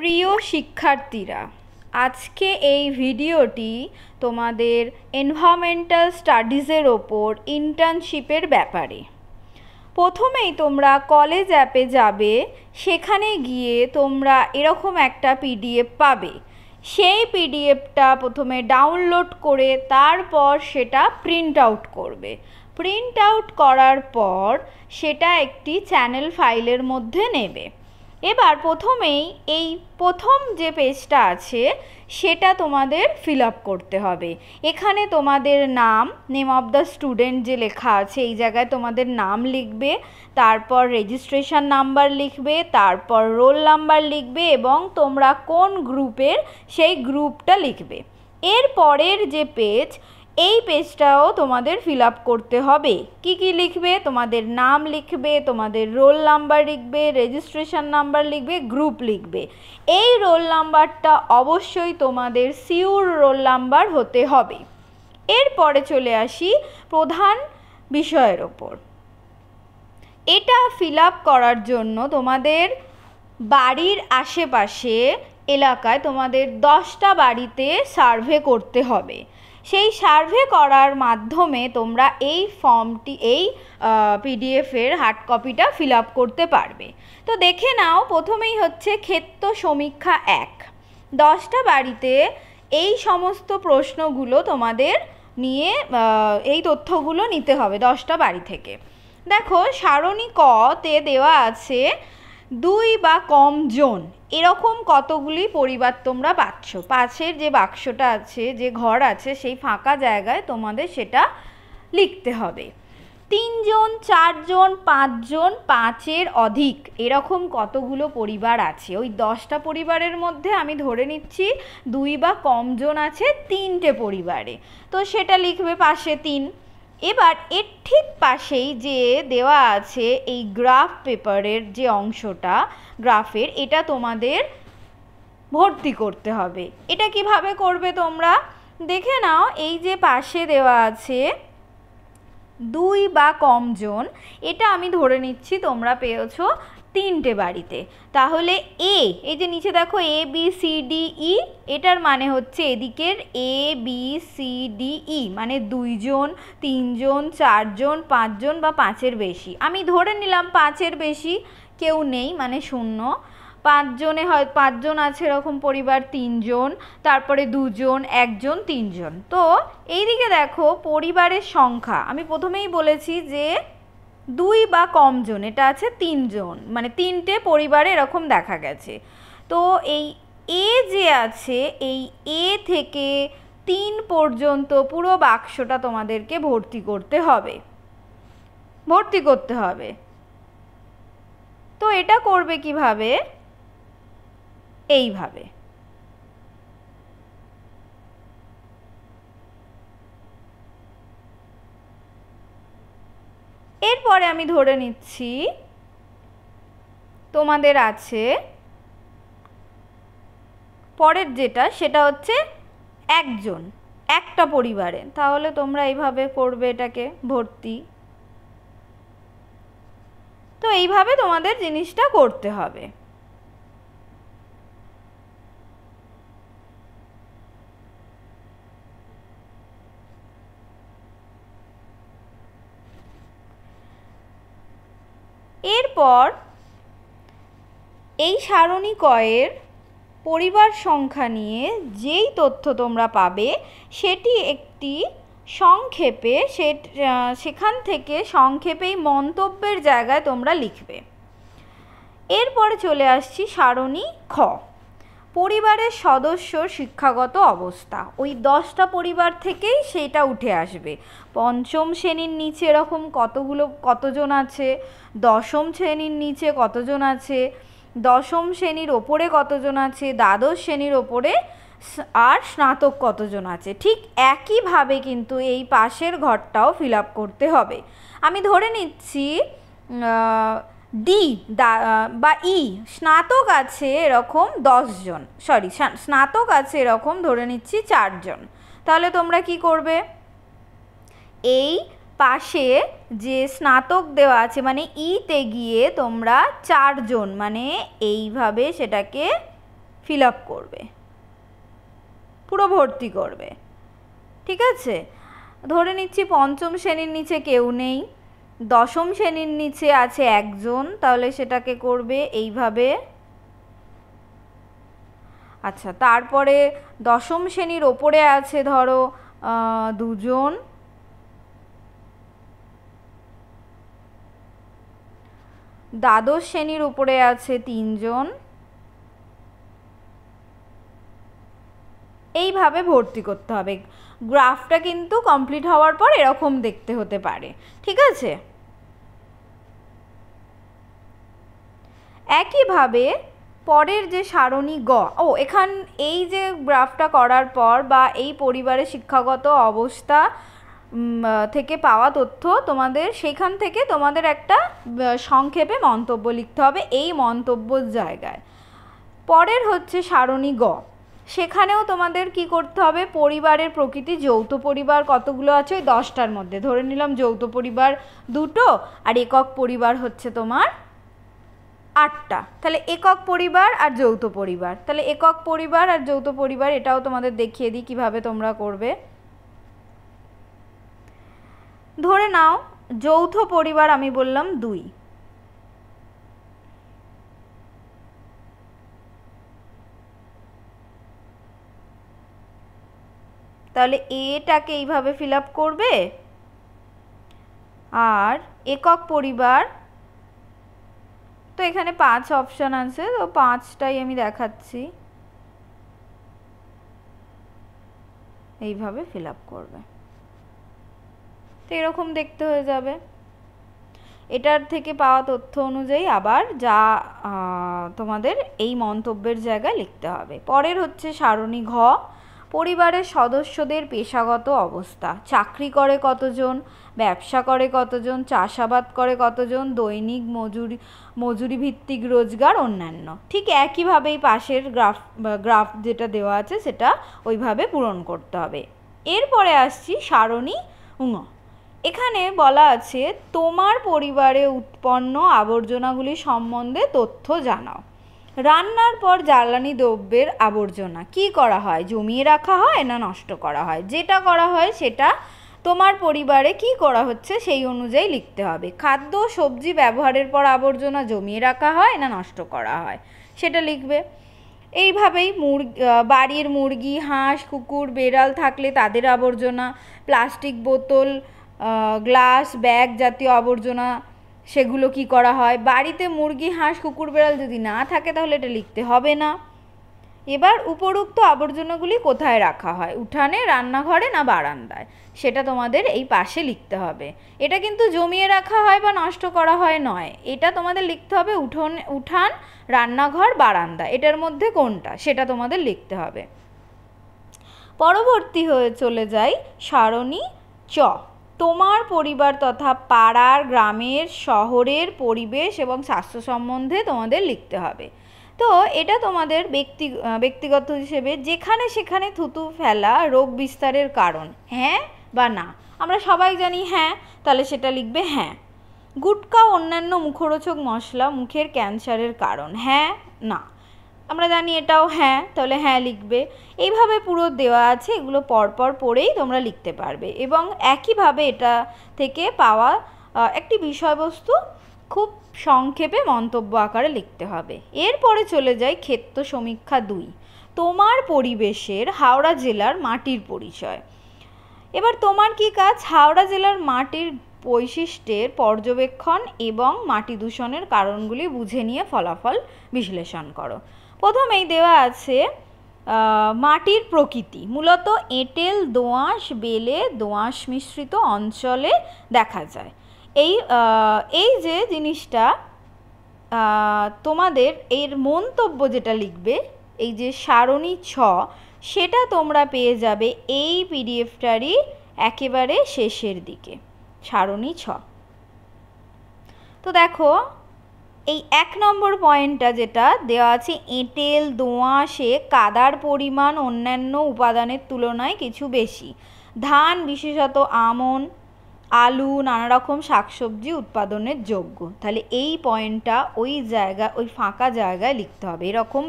প্রিয় শিক্ষার্থীরা, আজকে এই ভিডিওটি তোমাদের এনভায়রনমেন্টাল স্টাডিজের ওপর ইন্টার্নশিপের ব্যাপারে। প্রথমেই তোমরা কলেজ অ্যাপে যাবে, সেখানে গিয়ে তোমরা এরকম একটা পিডিএফ পাবে। সেই পিডিএফটা প্রথমে ডাউনলোড করে তারপর সেটা প্রিন্ট আউট করবে। প্রিন্ট আউট করার পর সেটা একটি চ্যানেল ফাইলের মধ্যে নেবে। এবার প্রথমেই এই প্রথম যে পেজটা আছে সেটা তোমাদের ফিল আপ করতে হবে। এখানে তোমাদের নেম অফ দ্য স্টুডেন্ট যে লেখা আছে এই জায়গায় তোমাদের নাম লিখবে, তারপর রেজিস্ট্রেশন নাম্বার লিখবে, তারপর রোল নাম্বার লিখবে এবং তোমরা কোন গ্রুপের সেই গ্রুপটা লিখবে। এর পরের যে পেজ, এই পেজটাও তোমাদের ফিল আপ করতে হবে। কি কি লিখবে? তোমাদের নাম লিখবে, তোমাদের রোল নাম্বার লিখবে, রেজিস্ট্রেশন নাম্বার লিখবে, গ্রুপ লিখবে। এই রোল নাম্বারটা অবশ্যই তোমাদের সিউর রোল নাম্বার হতে হবে। এরপরে চলে আসি প্রধান বিষয়ের ওপর। এটা ফিল আপ করার জন্য তোমাদের বাড়ির আশেপাশে এলাকায় তোমাদের 10টা বাড়িতে সার্ভে করতে হবে। সেই সার্ভে করার মাধ্যমে তোমরা এই ফর্মটি, এই পিডিএফের হার্ড কপিটা ফিল আপ করতে পারবে। তো দেখে নাও, প্রথমেই হচ্ছে ক্ষেত্র সমীক্ষা 1। 10টা বাড়িতে এই সমস্ত প্রশ্নগুলো তোমাদের নিয়ে এই তথ্যগুলো নিতে হবে 10টা বাড়ি থেকে। দেখো, সারণী ক তে দেওয়া আছে 2 বা কম জন, এরকম কতগুলি পরিবার তোমরা পাচ্ছ। পাশের যে বাক্সটা আছে, যে ঘর আছে, সেই ফাঁকা জায়গায় তোমাদের সেটা লিখতে হবে। 3 জন, 4 জন, 5 জন, 5-এর অধিক, এরকম কতগুলো পরিবার আছে। ওই 10টা পরিবারের মধ্যে আমি ধরে নিচ্ছি 2 বা কম জন আছে 3টে পরিবারে, তো সেটা লিখবে পাশে 3। এবার এর ঠিক পাশেই যে দেওয়া আছে এই গ্রাফ পেপারের যে অংশটা, গ্রাফের, এটা তোমাদের ভর্তি করতে হবে। এটা কিভাবে করবে তোমরা দেখে নাও। এই যে পাশে দেওয়া আছে 2 বা কম জন, এটা আমি ধরে নিচ্ছি তোমরা পেয়েছো 3টে বাড়িতে। তাহলে এই যে নিচে দেখো A B C D E, এটার মানে হচ্ছে এদিকের A B C D E মানে 2 জন, 3 জন, 4 জন, 5 জন বা 5-এর বেশি। আমি ধরে নিলাম 5-এর বেশি কেউ নেই, মানে 0। 5 জনে হয় 5 জন আছে এরকম পরিবার, 3 জন, তারপরে 2 জন, 1 জন, 3 জন। তো এইদিকে দেখো পরিবারের সংখ্যা, আমি প্রথমেই বলেছি যে 2 বা কম জন, এটা আছে 3 জন, মানে 3টে পরিবারে এরকম দেখা গেছে। তো এই এ যে আছে, এই এ থেকে 3 পর্যন্ত পুরো বাক্সটা তোমাদেরকে ভর্তি করতে হবে। তো এটা করবে কিভাবে? এইভাবে। এরপরে আমি ধরে নিচ্ছি তোমাদের আছে পরের যেটা, সেটা হচ্ছে 1 জন একটা পরিবারে, তাহলে তোমরা এইভাবে করবে এটাকে ভর্তি। তো এইভাবে তোমাদের জিনিসটা করতে হবে। এরপর এই সারণী কয়ের পরিবার সংখ্যা নিয়ে যেই তথ্য তোমরা পাবে সেটি একটি সংক্ষেপে, সেখান থেকে সংক্ষেপেই মন্তব্যের জায়গায় তোমরা লিখবে। এরপরে চলে আসছি সারণী খ, পরিবারের সদস্যর শিক্ষাগত অবস্থা। ওই 10টা পরিবার থেকেই সেটা উঠে আসবে। 5ম শ্রেণীর নিচে এরকম কতজন আছে, 10ম শ্রেণীর নিচে কতজন আছে, 10ম শ্রেণীর ওপরে কতজন আছে, দ্বাদশ শ্রেণীর ওপরে, আর স্নাতক কতজন আছে। ঠিক একইভাবে কিন্তু এই পাশের ঘরটাও ফিল আপ করতে হবে। আমি ধরে নিচ্ছি ডি বা ই, স্নাতক আছে এরকম 10 জন, স্নাতক আছে এরকম ধরে নিচ্ছি 4 জন। তাহলে তোমরা কি করবে? এই পাশে যে স্নাতক দেওয়া আছে মানে ইতে গিয়ে তোমরা 4 জন, মানে এইভাবে সেটাকে ফিল আপ করবে, পুরো ভর্তি করবে। ঠিক আছে, ধরে নিচ্ছি পঞ্চম শ্রেণীর নিচে কেউ নেই, দশম শ্রেণীর নিচে আছে একজন, তাহলে সেটাকে করবে এইভাবে। আচ্ছা, তারপরে দশম শ্রেণীর ওপরে আছে ধরো দুজন, দ্বাদশ শ্রেণীর উপরে আছে তিনজন, এইভাবে ভর্তি করতে হবে। গ্রাফটা কিন্তু কমপ্লিট হওয়ার পর এরকম দেখতে হতে পারে। ঠিক আছে, একইভাবে পরের যে সারণী গ, এখান এই যে গ্রাফটা করার পর বা এই পরিবারের শিক্ষাগত অবস্থা থেকে পাওয়া তথ্য তোমাদের, সেখান থেকে তোমাদের একটা সংক্ষেপে মন্তব্য লিখতে হবে এই মন্তব্যর জায়গায়। পরের হচ্ছে সারণী গ, সেখানেও তোমাদের কি করতে হবে, পরিবারের প্রকৃতি, যৌথ পরিবার কতগুলো আছে, ওই 10টার মধ্যে ধরে নিলাম যৌথ পরিবার 2টো আর একক পরিবার হচ্ছে তোমার 8টা, তাহলে একক পরিবার আর যৌথ পরিবার, তাহলে একক পরিবার আর যৌথ পরিবার এটাও তোমাদের দেখিয়ে দিই কিভাবে তোমরা করবে। ধরে নাও যৌথ পরিবার আমি বললাম 2, তাহলে এটাকে এইভাবে ফিল আপ করবে। আর একক পরিবার তো এখানে 5 অপশন আছে, তো 5টাই আমি দেখাচ্ছি, এইভাবে ফিল আপ করবে। তো এরকম দেখতে হয়ে যাবে। এটার থেকে পাওয়া তথ্য অনুযায়ী আবার যা তোমাদের এই মন্তব্যের জায়গায় লিখতে হবে। পরের হচ্ছে সারণী ঘ, পরিবারের সদস্যদের পেশাগত অবস্থা, চাকরি করে কতজন, ব্যবসা করে কতজন, চাষাবাদ করে কতজন, দৈনিক মজুরি ভিত্তিক রোজগার, অন্যান্য। ঠিক একইভাবেই পাশের গ্রাফ যেটা দেওয়া আছে সেটা ওইভাবে পূরণ করতে হবে। এরপরে আসছি সারণী ঙ, এখানে বলা আছে তোমার পরিবারে উৎপন্ন আবর্জনাগুলি সম্বন্ধে তথ্য জানাও। রান্নার পর জ্বালানি দ্রব্যের আবর্জনা কি করা হয়, জমিয়ে রাখা হয় না নষ্ট করা হয়, যেটা করা হয় সেটা তোমার পরিবারে কি করা হচ্ছে সেই অনুযায়ী লিখতে হবে। খাদ্য সবজি ব্যবহারের পর আবর্জনা জমিয়ে রাখা হয় না নষ্ট করা হয় সেটা লিখবে। এইভাবেই বাড়ির মুরগি, হাঁস, কুকুর, বেড়াল থাকলে তাদের আবর্জনা, প্লাস্টিক বোতল, গ্লাস, ব্যাগ জাতীয় আবর্জনা সেগুলো কি করা হয়। বাড়িতে মুরগি, হাঁস, কুকুর, বেড়াল যদি না থাকে তাহলে এটা লিখতে হবে না। এবার উপরোক্ত আবর্জনাগুলি কোথায় রাখা হয়, উঠানে, রান্নাঘরে না বারান্দায়, সেটা তোমাদের এই পাশে লিখতে হবে। এটা কিন্তু জমিয়ে রাখা হয় বা নষ্ট করা হয় নয়, এটা তোমাদের লিখতে হবে উঠান, রান্নাঘর, বারান্দা, এটার মধ্যে কোনটা সেটা তোমাদের লিখতে হবে। পরবর্তী হয়ে চলে যাই সারণী চ, তোমার পরিবার তথা পাড়ার, গ্রামের, শহরের পরিবেশ এবং স্বাস্থ্য সম্বন্ধে তোমাদের লিখতে হবে। তো এটা তোমাদের ব্যক্তিগত হিসেবে যেখানে সেখানে থুতু ফেলা রোগ বিস্তারের কারণ, হ্যাঁ বা না। আমরা সবাই জানি হ্যাঁ, তাহলে সেটা লিখবে হ্যাঁ। গুটকা অন্যান্য মুখরোচক মশলা মুখের ক্যান্সারের কারণ, হ্যাঁ না। আমরা জানি এটাও হ্যাঁ, তাহলে হ্যাঁ লিখবে। এইভাবে পুরো দেওয়া আছে, এগুলো পরপর পড়েই তোমরা লিখতে পারবে এবং একইভাবে এটা থেকে পাওয়া একটি বিষয়বস্তু খুব সংক্ষেপে মন্তব্য আকারে লিখতে হবে। এরপরে চলে যাই ক্ষেত্র সমীক্ষা 2, তোমার পরিবেশের হাওড়া জেলার মাটির পরিচয়। এবার তোমার কি কাজ, হাওড়া জেলার মাটির বৈশিষ্ট্যের পর্যবেক্ষণ এবং মাটি দূষণের কারণগুলি বুঝে নিয়ে ফলাফল বিশ্লেষণ করো। প্রথমেই দেওয়া আছে মাটির প্রকৃতি, মূলত এঁটেল, দোআঁশ, বেলে দোআঁশ মিশ্রিত অঞ্চলে দেখা যায়। এই যে জিনিসটা তোমাদের এর মন্তব্য যেটা লিখবে, এই যে সারণী ছ, সেটা তোমরা পেয়ে যাবে এই পিডিএফটারই একেবারে শেষের দিকে, সারণী ছ। তো দেখো এই 1 নম্বর পয়েন্টটা যেটা দেওয়া আছে, এঁটেল দোআঁশে কাদার পরিমাণ অন্যান্য উপাদানের তুলনায় কিছু বেশি, ধান বিশেষত আমন, আলু, নানা রকম শাকসবজি উৎপাদনের যোগ্য। তাহলে এই পয়েন্টটা ওই ফাঁকা জায়গায় লিখতে হবে, এরকম